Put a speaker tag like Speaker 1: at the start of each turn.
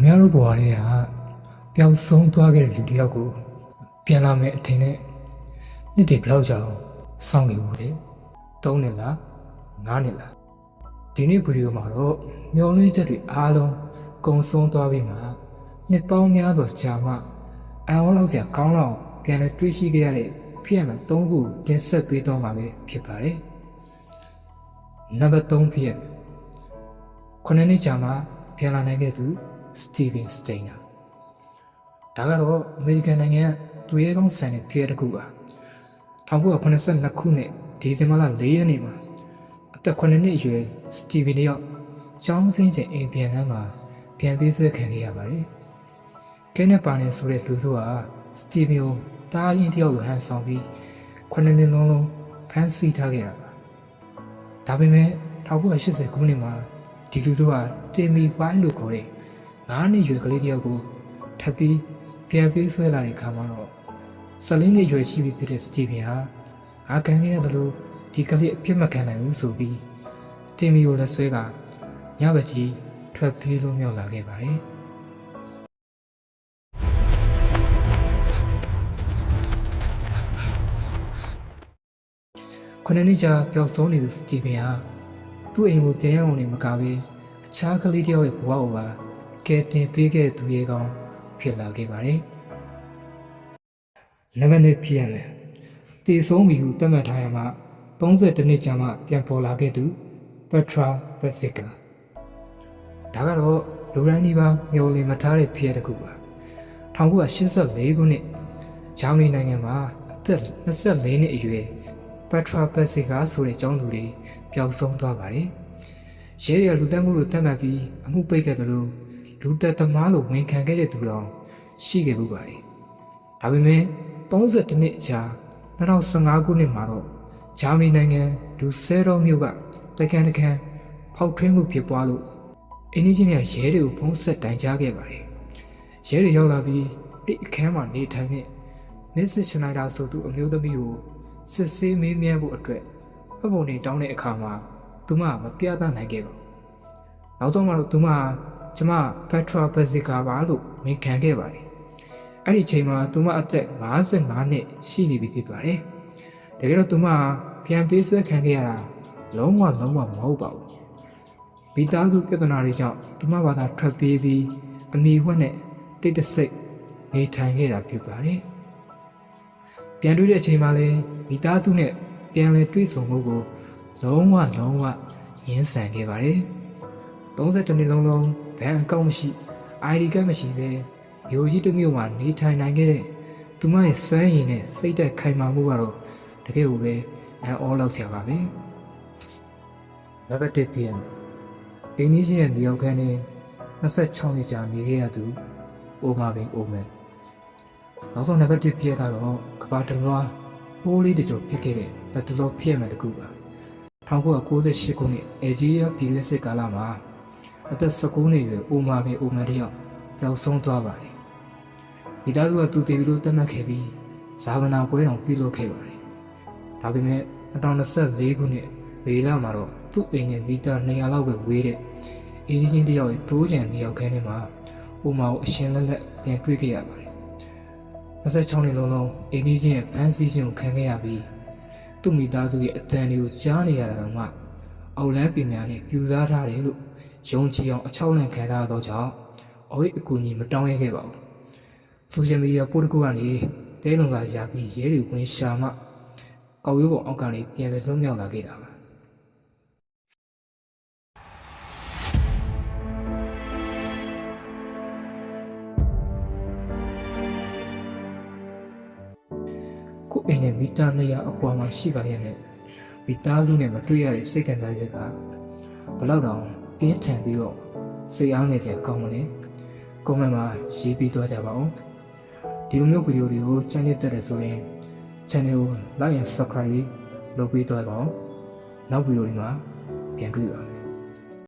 Speaker 1: များတို့ဘဝတွေကပျောက်ဆုံးသွားခဲ့တဲ့လူတစ်ယောက်ကိုပြန်လာမယ်အထင်နဲ့နေ့တွေဘယ်လောက်ကြာအောင်စောင့်နေဘူးလေ3နှစ်လား5နှစ်လားဒီနေ့ဗီဒီယိုမှာတော့မျောလင်းချက်တွေအားလုံးကုံဆုံးသွားပြီးမှနှစ်ပေါင်းများစွာကြာမှအံ့ဩလောက်စရာကောင်းလောက်ပြန်လဲတွေးရှိခဲ့ရတဲ့ဖြစ်ရမယ်3ခုတင်ဆက်ပေးတော့မှာပဲဖြစ်ပါတယ်နံပါတ်3ဖြစ်9နှစ်ကြာမှပြန်လာနိုင်ခဲ့သူစတီဗင်စတိန်နာဒါကတော့အမေရိကန်နိုင်ငံသူရဲကောင်းဆန်တဲ့ဖြစ်တစ်ခုပါ1982ခုနှစ်ဒီဇင်ဘာလ4ရက်နေ့မှာအသက်9နှစ်အရွယ်စတီဗင်တယောက်ကျောင်းဆင်းချိန်အိမ်ပြန်နှမ်းမှာပြန်ပြေးဆွဲခံခဲ့ရပါတယ်။ကဲနဲ့ပါနေဆိုတဲ့လူစုဟာစတီဗင်ကိုတားရင်တယောက်လိုဟန်ဆောင်ပြီး9နှစ်လုံးဖမ်းဆီးထားခဲ့ရပါဒါပေမဲ့1980ခုနှစ်မှာဒီလူစုဟာတင်မီပိုင်းလို့ခေါ်တဲ့9နှစ်ရွယ်ကလေးတယောက်ကိုထပ်ပြီးပြန်ပြေးဆွဲလာတဲ့အခါမှာတော့14နှစ်ရွယ်ရှိပြီဖြစ်တဲ့စတီဗင်ဟာအာကန်ခဲ့ရတယ်လို့ဒီကလေးအပြစ်မခံနိုင်ဘူးဆိုပြီးတင်မီကိုလက်ဆွဲကညဘက်ကြီးထွက်ပြေးလို့မြောက်လာခဲ့ပါတယ်ခုနှစ်ကြာပျောက်ဆုံးနေသူစတီဗင်ဟာသူ့အိမ်ကိုပြန်ရောက်နေမကပဲအခြားကလေးတယောက်ရဲ့ဘဝကိုပါကယ်တင်ပေးခဲ့သူရဲ့ကောင်ဖြစ်လာခဲ့ပါတယ်နံပါတ်1ဖြစ်ရမယ်တည်ဆုံးပြီဟုသတ်မှတ်ထားရမှာ32နှစ်ကြာမှပြန်ပေါ်လာခဲ့သူပက်ထရာပက်စစ်ကာဒါကတော့လူရန်ဒီပါမျောလင်းမထားတဲ့ဖြစ်ရတစ်ခုပါ1984ခုနှစ်ဂျာမနီနိုင်ငံမှာအသက်24နှစ်အရွယ်ပက်ထရာပက်စစ်ကာဆိုတဲ့ကျောင်းသူတွေပျောက်ဆုံးသွားပါတယ်ရဲရလူတက်မှုလို့သတ်မှတ်ပြီးအမှုပိတ်ခဲ့တယ်လို့လူသက်သမားလို့ဝန်ခံခဲ့တဲ့သူတော်ရှိခဲ့ဘူးပါတယ်ဒါပေမဲ့32နှစ်ကြာ2015ခုနှစ်မှာတော့ဂျာမနီနိုင်ငံဒူဆဲရောမြို့ကတကန်ဖောက်ထွင်းမှုဖြစ်ပွားလို့အင်းကြီးနဲ့ရဲတွေကိုဖုံးဆက်တိုင်ကြားခဲ့ပါတယ်ရဲတွေရောက်လာပြီးအဲ့အခန်းမှာနေထိုင်တဲ့မစ္စစ်ရှနိုက်ဒါဆိုသူအမျိုးသမီးကိုစစ်ဆေးမေးမြန်းဖို့အတွက်ဖပုံနေတောင်းတဲ့အခါမှာသူမမပြသနိုင်ခဲ့ပါဘူးနောက်ဆုံးမှာတော့သူမကျမပက်ထရာပက်စစ်ကာပါလို့ဝန်ခံခဲ့ပါတယ်အဲ့ဒီအချိန်မှာသူမအသက်55နှစ်ရှိနေပြီဖြစ်ပါတယ်တကယ်တော့သူမပြန်ပေးဆွဲခံခဲ့ရတာလုံးဝမဟုတ်ပါဘူးမိသားစုပြဿနာတွေကြောင့်သူမဘာသာထွက်ပြေးပြီးအမိဝက်နဲ့တိတ်တဆိတ်နေထိုင်ခဲ့တာဖြစ်ပါတယ်ပြန်တွေ့တဲ့အချိန်မှာလည်းမိသားစုနဲ့ပြန်လည်တွေ့ဆုံမှုကိုလုံးဝရင်းဆန်ခဲ့ပါတယ်32နှစ်လုံးဘဏ်အကောင့်မရှိ ID ကတ်မရှိပဲမျိုးကြီးတစ်မျိုးမှာနေထိုင်နိုင်ခဲ့တဲ့သူမရဲ့စွမ်းရည်နဲ့စိတ်သက်ခိုင်မာမှုကတော့တကယ်ကိုပဲအံ့ဩလောက်စရာပါပဲနံပါတ်1ဖြစ်အင်းကြီးရဲ့မြေရောက်ခန်းနဲ့26နှစ်ကြာနေခဲ့ရသူအိုမာဘင်အိုမန်နောက်ဆုံးနံပါတ်1ဖြစ်ကတော့ကဘာတလွားပိုးလေးတကြောဖြစ်ခဲ့တဲ့လက်တလောဖြစ်မှန်တကူပါ1998ခုနှစ်အဂျီးယားပြည်တွင်းစစ်ကာလမှာအသက်19နှစ်အရွယ်အိုမာဘင်အိုမန်တယောက်ပျောက်ဆုံးသွားပါတယ်မိသားစုကသူတည်ပြီးလို့သတ်မှတ်ခဲ့ပြီးဇာဝနာပွဲတော်ပြုလုပ်ခဲ့ပါတယ်ဒါပေမဲ့2024ခုနှစ်မေလမှာတော့သူ့အိမ်နဲ့မီတာ200လောက်ပဲဝေးတဲ့အင်းကြီးတယောက်ရဲ့တိုးကြံမြေရောက်ခန်းထဲမှာအိုမာကိုအရှင်လက်ပြန်တွေ့ခဲ့ရပါတယ်26နှစ်လုံးအင်းကြီးရဲ့ဖမ်းဆီးခြင်းကိုခံခဲ့ရပြီးသူ့မိသားစုရဲ့အတန်တွေကိုကြားနေရတာတော့မှအောက်လန်းပင်များနဲ့ပြူစားထားတယ်လို့ယုံကြည်အောင်အချောက်လန့်ခံထားသောကြောင့်အဝိတ်အကူအညီမတောင်းရခဲ့ပါဘူးဆိုရှယ်မီဒီယာပို့တစ်ခုကနေတဲလုံကရပြီးရဲတွေဝင်ရှာမှကောက်ရိုးပေါ်အောက်ကနေပြန်လည်လွတ်မြောက်လာခဲ့တာပါကိုအိမ်နဲ့မီတာ200အကွာမှာရှိပါရဲ့နဲ့မိသားစုနဲ့မတွေ့ရတဲ့စိတ်ခံစားချက်ကဘလောက်တောင်ပြင်းထန်ပြီးတော့စိတ်အားငယ်စရာကောင်းမလဲကွန်မန့်မှာရေးပြီးသွားကြပါဦးဒီလိုမျိုးဗီဒီယိုတွေကိုချန်နယ်တက်တယ်ဆိုရင် channel ကို like and subscribe လုပ်ပေးသွားပါဦးနောက်ဗီဒီယိုတွေမှာပြန်တွေ့ပါ